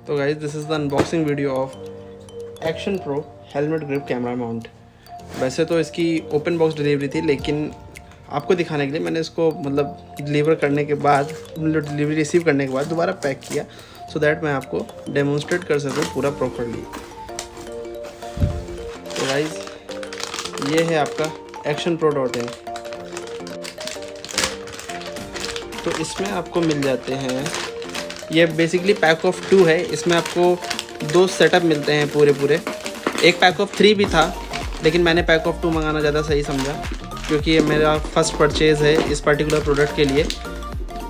तो guys this is the unboxing video of action pro helmet grip camera mount. वैसे तो इसकी open box delivery थी, लेकिन आपको दिखाने के लिए मैंने इसको मतलब डिलीवर करने के बाद, डिलीवरी रिसीव करने के बाद दोबारा पैक किया, सो दैट मैं आपको डेमोन्स्ट्रेट कर सकूँ पूरा प्रॉपरली। तो गाइस ये है आपका actionpro.in। तो इसमें आपको मिल जाते हैं, ये बेसिकली पैक ऑफ 2 है। इसमें आपको 2 सेटअप मिलते हैं पूरे। एक पैक ऑफ 3 भी था, लेकिन मैंने पैक ऑफ 2 मंगाना ज़्यादा सही समझा, क्योंकि ये मेरा फर्स्ट परचेज़ है इस पर्टिकुलर प्रोडक्ट के लिए।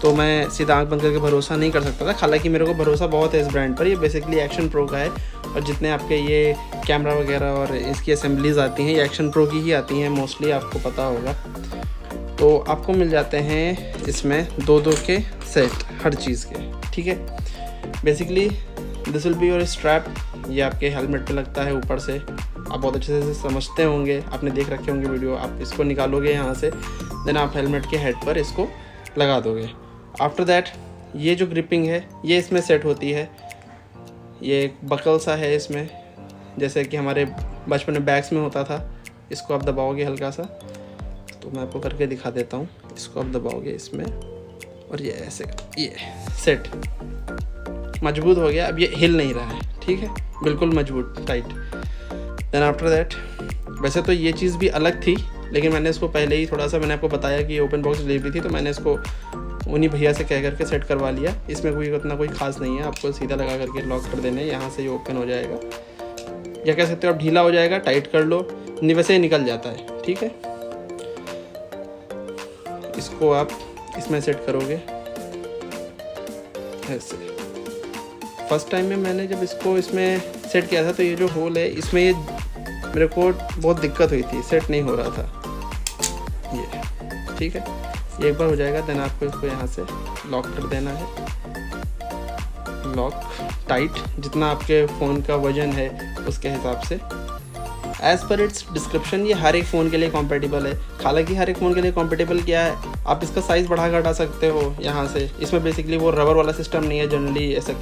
तो मैं सीधा आँख बंद करके भरोसा नहीं कर सकता था। हालांकि मेरे को भरोसा बहुत है इस ब्रांड पर। ये बेसिकली एक्शन प्रो का है, और जितने आपके ये कैमरा वगैरह और इसकी असेंबलीज आती हैं ये एक्शन प्रो की ही आती हैं मोस्टली, आपको पता होगा। तो आपको मिल जाते हैं इसमें 2 के सेट हर चीज़ के, ठीक है। Basically this will be your strap. ये आपके हेलमेट पे लगता है ऊपर से, आप बहुत अच्छे से समझते होंगे, आपने देख रखे होंगे वीडियो। आप इसको निकालोगे यहाँ से, देन आप हेलमेट के हेड पर इसको लगा दोगे। आफ्टर दैट ये जो ग्रिपिंग है ये इसमें सेट होती है। ये एक बकल सा है इसमें, जैसे कि हमारे बचपन में बैग्स में होता था। इसको आप दबाओगे हल्का सा, तो मैं आपको करके दिखा देता हूँ। इसको आप दबाओगे इसमें, और ये ऐसे ये सेट मजबूत हो गया। अब ये हिल नहीं रहा है, ठीक है, बिल्कुल मजबूत टाइट। देन आफ्टर दैट, वैसे तो ये चीज़ भी अलग थी, लेकिन मैंने इसको पहले ही थोड़ा सा, मैंने आपको बताया कि ओपन बॉक्स डिलीवरी थी, तो मैंने इसको उन्हीं भैया से कह करके सेट करवा लिया। इसमें कोई उतना कोई खास नहीं है, आपको सीधा लगा करके लॉक कर देना है। यहाँ से ये ओपन हो जाएगा, या कह सकते हो आप ढीला हो जाएगा, टाइट कर लो, वैसे ही निकल जाता है, ठीक है। इसको आप इसमें सेट करोगे ऐसे। फर्स्ट टाइम में मैंने जब इसको इसमें सेट किया था, तो ये जो होल है इसमें, ये मेरे को बहुत दिक्कत हुई थी, सेट नहीं हो रहा था ये, ठीक है। ये एक बार हो जाएगा, देन आपको इसको यहाँ से लॉक कर देना है। लॉक टाइट, जितना आपके फ़ोन का वजन है उसके हिसाब से। एज़ पर इट्स डिस्क्रिप्शन ये हर एक फ़ोन के लिए कॉम्पेटिबल है। हालांकि हर एक फ़ोन के लिए कॉम्पेटिबल क्या है, आप इसका साइज़ बढ़ा घटा सकते हो यहाँ से। इसमें बेसिकली वो रबर वाला सिस्टम नहीं है, जनरली ऐसा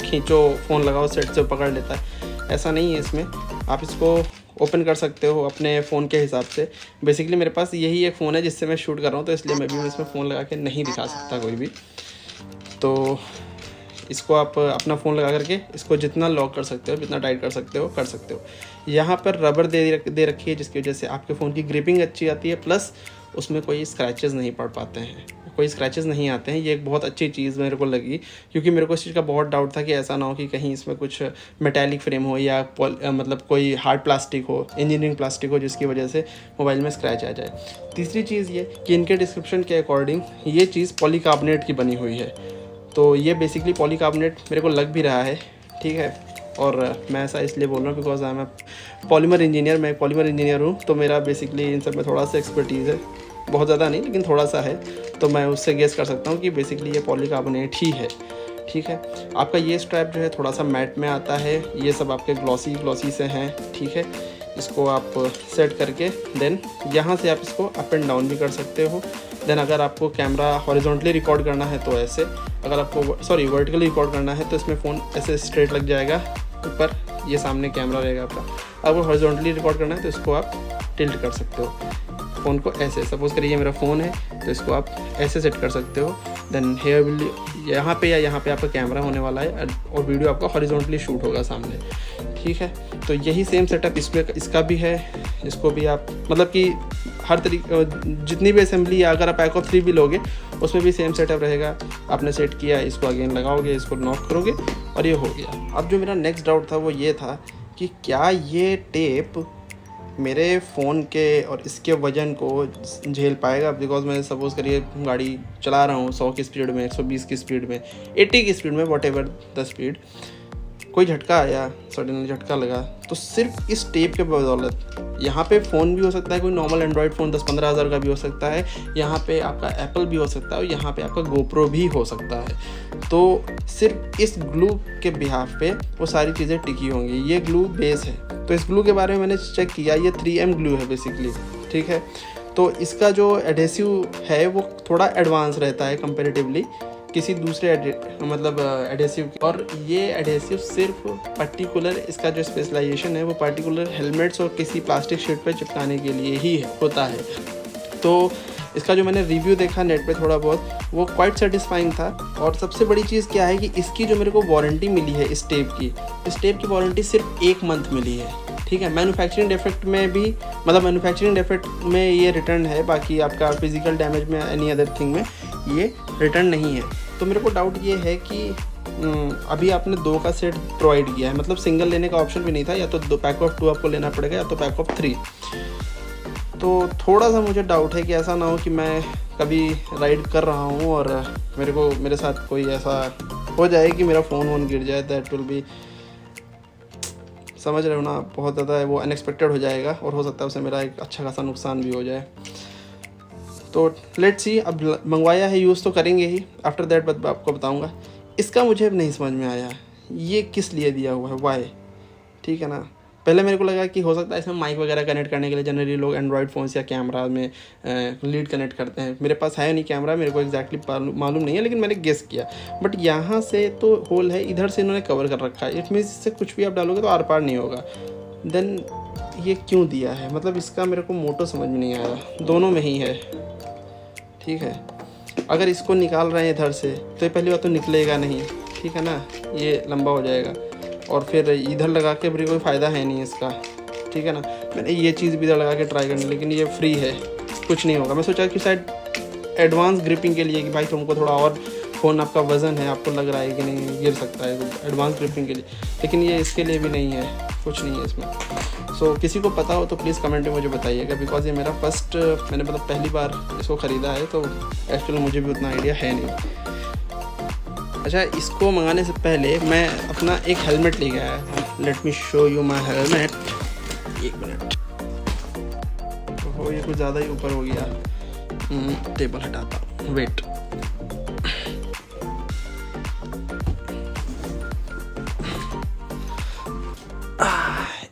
खींचो फ़ोन लगाओ सेट से पकड़ लेता है, ऐसा नहीं है इसमें। आप इसको ओपन कर सकते हो अपने फ़ोन के हिसाब से। बेसिकली मेरे पास यही एक फ़ोन है जिससे मैं शूट कर रहा हूँ, तो इसलिए मैं भी इसमें फ़ोन लगा के नहीं दिखा सकता कोई भी। तो इसको आप अपना फ़ोन लगा करके इसको जितना लॉक कर सकते हो, जितना टाइट कर सकते हो। यहाँ पर रबर दे रखी है, जिसकी वजह से आपके फ़ोन की ग्रिपिंग अच्छी आती है, प्लस उसमें कोई स्क्रैचेस नहीं पड़ पाते हैं, कोई स्क्रैचेस नहीं आते हैं। ये एक बहुत अच्छी चीज़ मेरे को लगी, क्योंकि मेरे को इस चीज़ का बहुत डाउट था कि ऐसा ना हो कि कहीं इसमें कुछ मेटालिक फ्रेम हो, या मतलब कोई हार्ड प्लास्टिक हो, इंजीनियरिंग प्लास्टिक हो, जिसकी वजह से मोबाइल में स्क्रैच आ जाए। तीसरी चीज़ ये कि इनके डिस्क्रिप्शन के अकॉर्डिंग ये चीज़ पॉलीकार्बोनेट की बनी हुई है। तो ये बेसिकली पॉलीकार्बोनेट मेरे को लग भी रहा है, ठीक है। और मैं ऐसा इसलिए बोल रहा हूँ because I am polymer engineer, मैं पॉलीमर इंजीनियर हूँ, तो मेरा बेसिकली इन सब में थोड़ा सा एक्सपर्टीज़ है, बहुत ज़्यादा नहीं लेकिन थोड़ा सा है। तो मैं उससे गेस कर सकता हूँ कि बेसिकली ये पॉलीकार्बोनेट ही है, ठीक है। आपका ये स्ट्रैप जो है थोड़ा सा मैट में आता है, ये सब आपके ग्लॉसी से हैं, ठीक है। इसको आप सेट करके देन यहाँ से आप इसको अप एंड डाउन भी कर सकते हो। देन अगर आपको कैमरा हॉरिजॉन्टली रिकॉर्ड करना है तो ऐसे, अगर आपको वर्टिकली रिकॉर्ड करना है तो इसमें फ़ोन ऐसे स्ट्रेट लग जाएगा ऊपर, ये सामने कैमरा रहेगा आपका। अगर हॉरिजॉन्टली रिकॉर्ड करना है तो इसको आप टिल्ट कर सकते हो फ़ोन को ऐसे। सपोज़ करिए ये मेरा फ़ोन है, तो इसको आप ऐसे सेट कर सकते हो। देन हेयर विल यहाँ पे या यहाँ पे आपका कैमरा होने वाला है, और वीडियो आपका हॉरिजॉन्टली शूट होगा सामने, ठीक है। तो यही सेम सेटअप इसका भी है। इसको भी आप मतलब कि हर तरीके, जितनी भी असेंबली, अगर आप पैक ऑफ 3 भी लोगे उसमें भी सेम सेटअप रहेगा। आपने सेट किया, इसको अगेन लगाओगे, इसको नॉक करोगे, और ये हो गया। अब जो मेरा नेक्स्ट डाउट था वो ये था कि क्या ये टेप मेरे फ़ोन के और इसके वज़न को झेल पाएगा। बिकॉज मैं सपोज़ करिए गाड़ी चला रहा हूँ 100 की स्पीड में, 120 की स्पीड में, 80 की स्पीड में, वॉटेवर द स्पीड, कोई झटका आया, सडनली झटका लगा, तो सिर्फ इस टेप के बदौलत यहाँ पे फ़ोन भी हो सकता है, कोई नॉर्मल एंड्रॉयड फ़ोन 10-15 हज़ार का भी हो सकता है, यहाँ पे आपका एप्पल भी हो सकता है, और यहाँ पे आपका गोप्रो भी हो सकता है। तो सिर्फ इस ग्लू के बिहाफ पे वो सारी चीज़ें टिकी होंगी। ये ग्लू बेस है, तो इस ग्लू के बारे में मैंने चेक किया, ये 3M ग्लू है बेसिकली, ठीक है। तो इसका जो एडहेसिव है वो थोड़ा एडवांस रहता है कंपेरेटिवली, किसी दूसरे मतलब एडहेसिव, और ये एडहेसिव सिर्फ पर्टिकुलर, इसका जो स्पेशलाइजेशन है वो पर्टिकुलर हेलमेट्स और किसी प्लास्टिक शीट पे चिपकाने के लिए ही होता है। तो इसका जो मैंने रिव्यू देखा नेट पे थोड़ा बहुत, वो क्वाइट सेटिस्फाइंग था। और सबसे बड़ी चीज़ क्या है कि इसकी जो मेरे को वारंटी मिली है इस टेप की वारंटी सिर्फ 1 मंथ मिली है, ठीक है। मैन्युफैक्चरिंग डिफेक्ट में भी, मतलब मैन्युफैक्चरिंग डिफेक्ट में ये रिटर्न है, बाकी आपका फिजिकल डैमेज में एनी अदर थिंग में ये रिटर्न नहीं है। तो मेरे को डाउट ये है कि अभी आपने 2 का सेट प्रोवाइड किया है, मतलब सिंगल लेने का ऑप्शन भी नहीं था, या तो 2 पैक ऑफ 2 आपको लेना पड़ेगा या तो पैक ऑफ 3। तो थोड़ा सा मुझे डाउट है कि ऐसा ना हो कि मैं कभी राइड कर रहा हूँ और मेरे साथ कोई ऐसा हो जाए कि मेरा फ़ोन गिर जाए। दैट विल बी, समझ रहे हो ना, बहुत ज़्यादा वो अनएक्सपेक्टेड हो जाएगा और हो सकता है उससे मेरा एक अच्छा खासा नुकसान भी हो जाए। तो लेट्स सी, अब मंगवाया है, यूज़ तो करेंगे ही, आफ्टर दैट आपको बताऊंगा। इसका मुझे नहीं समझ में आया ये किस लिए दिया हुआ है, वाई, ठीक है ना। पहले मेरे को लगा कि हो सकता है इसमें माइक वगैरह कनेक्ट करने के लिए जनरली लोग एंड्रॉयड फ़ोन्स या कैमरा में लीड कनेक्ट करते हैं। मेरे पास है नहीं कैमरा, मेरे को एग्जैक्टली मालूम नहीं है, लेकिन मैंने गेस किया। बट यहाँ से तो होल है, इधर से इन्होंने कवर कर रखा है, इट मीन्स इससे कुछ भी आप डालोगे तो आर पार नहीं होगा। देन ये क्यों दिया है, मतलब इसका मेरे को मोटो समझ में नहीं आया। दोनों में ही है, ठीक है। अगर इसको निकाल रहे हैं इधर से तो ये पहली बात तो निकलेगा नहीं, ठीक है ना, ये लंबा हो जाएगा। और फिर इधर लगा के भी कोई फ़ायदा है नहीं इसका, ठीक है ना। मैंने ये चीज़ भी इधर लगा के ट्राई करनी, लेकिन ये फ्री है, कुछ नहीं होगा। मैं सोचा कि शायद एडवांस ग्रिपिंग के लिए, कि भाई तुमको थोड़ा और फ़ोन आपका वज़न है, आपको लग रहा है कि नहीं गिर सकता है, तो एडवांस ग्रिपिंग के लिए, लेकिन ये इसके लिए भी नहीं है, कुछ नहीं है इसमें। सो किसी को पता हो तो प्लीज़ कमेंट में मुझे बताइएगा, बिकॉज ये मेरा मैंने मतलब पहली बार इसको ख़रीदा है, तो एक्चुअली मुझे भी उतना आइडिया है नहीं। अच्छा, इसको मंगाने से पहले मैं अपना एक हेलमेट ले गया है। Let me show you my helmet. 1 minute, ओहो ये कुछ ज़्यादा ही ऊपर हो गया, टेबल हटाता हूँ, वेट।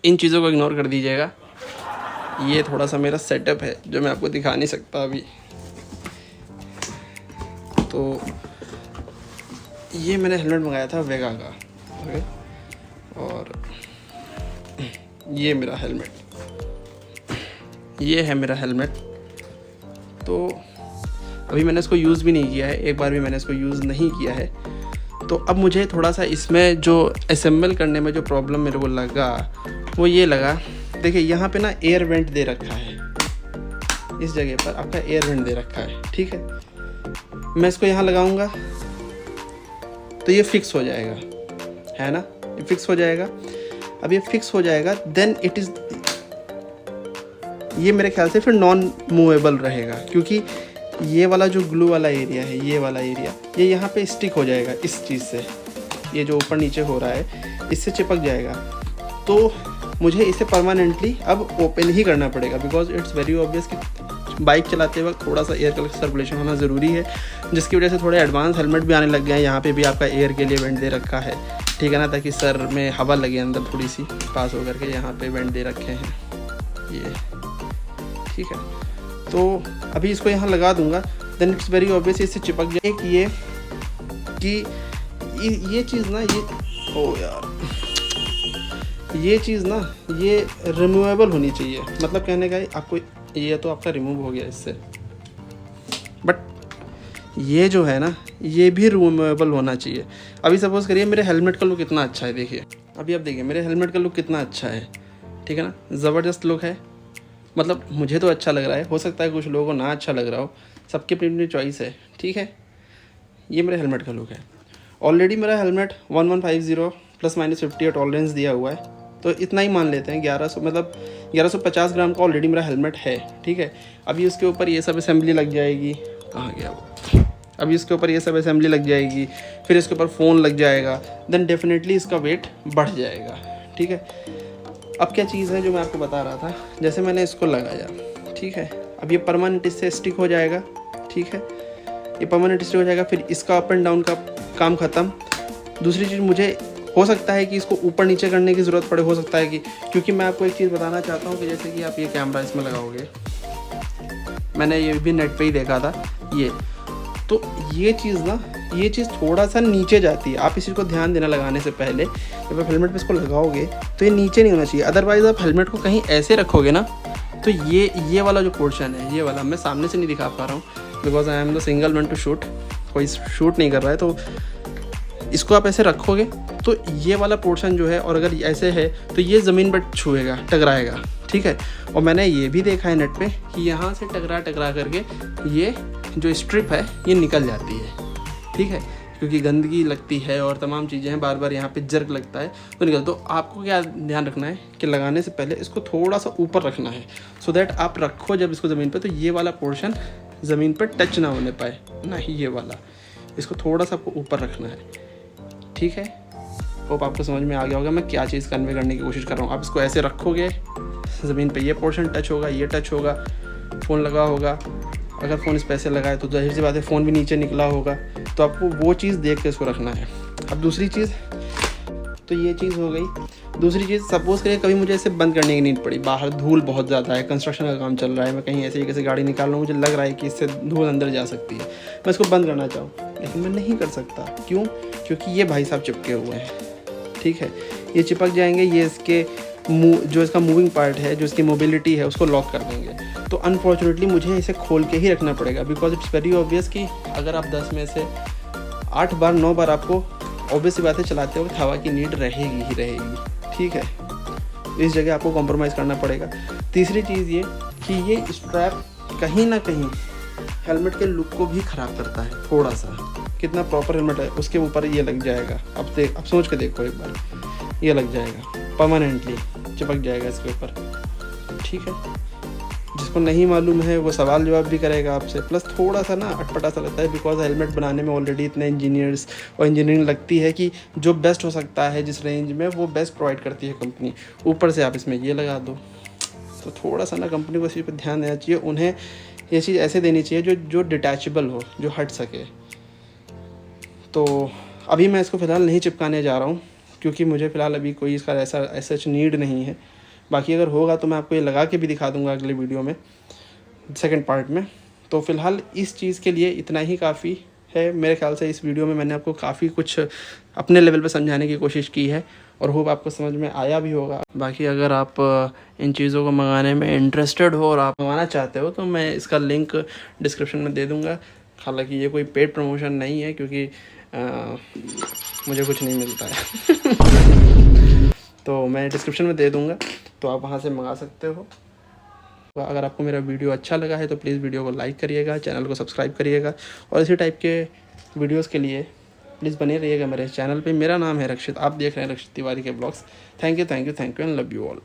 इन चीज़ों को इग्नोर कर दीजिएगा, ये थोड़ा सा मेरा सेटअप है जो मैं आपको दिखा नहीं सकता अभी। तो ये मैंने हेलमेट मंगाया था वेगा का, ओके, और ये मेरा हेलमेट, ये है मेरा हेलमेट। तो अभी मैंने इसको यूज़ भी नहीं किया है, एक बार भी मैंने इसको यूज़ नहीं किया है। तो अब मुझे थोड़ा सा इसमें जो असेंबल करने में जो प्रॉब्लम मेरे को लगा वो ये लगा, देखिए यहाँ पे ना एयर वेंट दे रखा है, इस जगह पर आपका एयर वेंट दे रखा है, ठीक है। मैं इसको यहाँ लगाऊंगा तो ये फिक्स हो जाएगा, है ना, ये फिक्स हो जाएगा। अब ये फिक्स हो जाएगा, देन इट इज़, ये मेरे ख्याल से फिर नॉन मूवेबल रहेगा, क्योंकि ये वाला जो ग्लू वाला एरिया है, ये वाला एरिया, ये यहाँ पे स्टिक हो जाएगा इस चीज़ से, ये जो ऊपर नीचे हो रहा है इससे चिपक जाएगा। तो मुझे इसे परमानेंटली अब ओपन ही करना पड़ेगा, बिकॉज इट्स वेरी ऑब्वियस कि बाइक चलाते वक्त थोड़ा सा एयर सर्कुलेशन होना ज़रूरी है, जिसकी वजह से थोड़े एडवांस हेलमेट भी आने लग गए हैं। यहाँ पे भी आपका एयर के लिए वेंट दे रखा है, ठीक है ना, ताकि सर में हवा लगे अंदर थोड़ी सी पास होकर के, यहाँ पे वेंट दे रखे हैं ये, ठीक है। तो अभी इसको यहाँ लगा दूंगा, देन इट्स वेरी ऑब्वियस इससे चिपक जाए कि ये चीज़ ना, ये ओ यार, ये चीज़ ना ये रिमूवेबल होनी चाहिए, मतलब कहने का आपको, ये तो आपका रिमूव हो गया इससे, बट ये जो है ना ये भी रिमूवेबल होना चाहिए। अभी सपोज़ करिए मेरे हेलमेट का लुक कितना अच्छा है, देखिए अभी आप देखिए मेरे हेलमेट का लुक कितना अच्छा है, ठीक है ना, ज़बरदस्त लुक है, मतलब मुझे तो अच्छा लग रहा है, हो सकता है कुछ लोगों को ना अच्छा लग रहा हो, सबकी अपनी अपनी चॉइस है, ठीक है। ये मेरे हेलमेट का लुक है। ऑलरेडी मेरा हेलमेट 1150 ±50 टॉलरेंस दिया हुआ है, तो इतना ही मान लेते हैं 1100, मतलब 1150 ग्राम का ऑलरेडी मेरा हेलमेट है, ठीक है। अभी उसके ऊपर ये सब असेंबली लग जाएगी, कहाँ गया वो, अभी इसके ऊपर ये सब असेंबली लग जाएगी, फिर इसके ऊपर फ़ोन लग जाएगा, देन डेफिनेटली इसका वेट बढ़ जाएगा, ठीक है। अब क्या चीज़ है जो मैं आपको बता रहा था, जैसे मैंने इसको लगाया, ठीक है, अब ये परमानेंट इससे स्टिक हो जाएगा, ठीक है, ये परमानेंट स्टिक हो जाएगा, फिर इसका अप एंड डाउन का काम ख़त्म। दूसरी चीज़, मुझे हो सकता है कि इसको ऊपर नीचे करने की ज़रूरत पड़े, हो सकता है कि, क्योंकि मैं आपको एक चीज़ बताना चाहता हूँ कि जैसे कि आप ये कैमरा इसमें लगाओगे, मैंने ये भी नेट पे ही देखा था, ये तो ये चीज़ ना ये चीज़ थोड़ा सा नीचे जाती है। आप इस चीज़ को ध्यान देना लगाने से पहले, जब आप हेलमेट पे इसको लगाओगे तो ये नीचे नहीं होना चाहिए। अदरवाइज़ आप हेलमेट को कहीं ऐसे रखोगे ना तो ये वाला जो पोर्शन है, ये वाला मैं सामने से नहीं दिखा पा रहा हूँ because I am the single one two shoot, कोई शूट नहीं कर रहा है, तो इसको आप ऐसे रखोगे तो ये वाला पोर्शन जो है, और अगर ऐसे है तो ये ज़मीन पर छुएगा, टकराएगा, ठीक है। और मैंने ये भी देखा है नेट पे कि यहाँ से टकरा करके ये जो स्ट्रिप है ये निकल जाती है, ठीक है, क्योंकि गंदगी लगती है और तमाम चीज़ें हैं, बार बार यहाँ पे जर्क लगता है तो निकल। तो आपको क्या ध्यान रखना है कि लगाने से पहले इसको थोड़ा सा ऊपर रखना है, सो दैट आप रखो जब इसको ज़मीन पे तो ये वाला पोर्शन ज़मीन पर टच ना होने पाए, ना ही ये वाला, इसको थोड़ा सा आपको ऊपर रखना है, ठीक है। होप आपको समझ में आ गया होगा मैं क्या चीज़ कन्वे करने की कोशिश कर रहा हूँ। आप इसको ऐसे रखोगे, ज़मीन पे ये पोर्शन टच होगा, ये टच होगा, फ़ोन लगा होगा, अगर फ़ोन इस पैसे लगाए तो जाहिर सी बात है फ़ोन भी नीचे निकला होगा, तो आपको वो चीज़ देख के इसको रखना है। अब दूसरी चीज़, तो ये चीज़ हो गई। दूसरी चीज़, सपोज़ करिए कभी मुझे इसे बंद करने की नीड पड़ी, बाहर धूल बहुत ज़्यादा है, कंस्ट्रक्शन का काम चल रहा है, मैं कहीं ऐसे जगह से गाड़ी निकाल रहा हूँ, मुझे लग रहा है कि इससे धूल अंदर जा सकती है, मैं इसको बंद करना चाहूँ, लेकिन मैं नहीं कर सकता। क्यों? क्योंकि ये भाई साहब चिपके हुए हैं, ठीक है, ये चिपक जाएंगे, ये इसके जो इसका मूविंग पार्ट है, जो इसकी मोबिलिटी है, उसको लॉक कर देंगे। तो अनफॉर्चुनेटली मुझे इसे खोल के ही रखना पड़ेगा, बिकॉज इट्स वेरी ऑब्वियस कि अगर आप 10 में से 8 बार 9 बार आपको ऑब्वियस सी बातें चलाते हो, हवा की नीड रहेगी ही रहेगी, ठीक है। इस जगह आपको कॉम्प्रोमाइज़ करना पड़ेगा। तीसरी चीज़ ये कि ये स्ट्रैप कहीं ना कहीं हेलमेट के लुक को भी ख़राब करता है थोड़ा सा। कितना प्रॉपर हेलमेट है उसके ऊपर ये लग जाएगा, अब सोच के देखो एक बार, ये लग जाएगा परमानेंटली, चिपक जाएगा इसके ऊपर, ठीक है। जिसको नहीं मालूम है वो सवाल जवाब भी करेगा आपसे, प्लस थोड़ा सा ना अटपटा सा लगता है, बिकॉज हेलमेट बनाने में ऑलरेडी इतने इंजीनियर्स और इंजीनियरिंग लगती है कि जो बेस्ट हो सकता है जिस रेंज में, वो बेस्ट प्रोवाइड करती है कंपनी, ऊपर से आप इसमें ये लगा दो। तो थोड़ा सा ना कंपनी को इस चीज़ पर ध्यान देना चाहिए, उन्हें ये चीज़ ऐसे देनी चाहिए जो डिटैचेबल हो, जो हट सके। तो अभी मैं इसको फ़िलहाल नहीं चिपकाने जा रहा हूँ, क्योंकि मुझे फ़िलहाल अभी कोई इसका ऐसा नीड नहीं है। बाकी अगर होगा तो मैं आपको ये लगा के भी दिखा दूंगा अगले वीडियो में, सेकंड पार्ट में। तो फ़िलहाल इस चीज़ के लिए इतना ही काफ़ी है मेरे ख्याल से। इस वीडियो में मैंने आपको काफ़ी कुछ अपने लेवल पे समझाने की कोशिश की है, और होप आपको समझ में आया भी होगा। बाकी अगर आप इन चीज़ों को मंगाने में इंटरेस्टेड हो और आप मंगाना चाहते हो तो मैं इसका लिंक डिस्क्रिप्शन में दे दूँगा। हालाँकि ये कोई पेड प्रमोशन नहीं है, क्योंकि मुझे कुछ नहीं मिलता है तो मैं डिस्क्रिप्शन में दे दूँगा, तो आप वहाँ से मंगा सकते हो। अगर आपको मेरा वीडियो अच्छा लगा है तो प्लीज़ वीडियो को लाइक करिएगा, चैनल को सब्सक्राइब करिएगा, और इसी टाइप के वीडियोस के लिए प्लीज़ बने रहिएगा मेरे चैनल पे। मेरा नाम है रक्षित, आप देख रहे हैं रक्षित तिवारी के blogs. Thank you and love you all.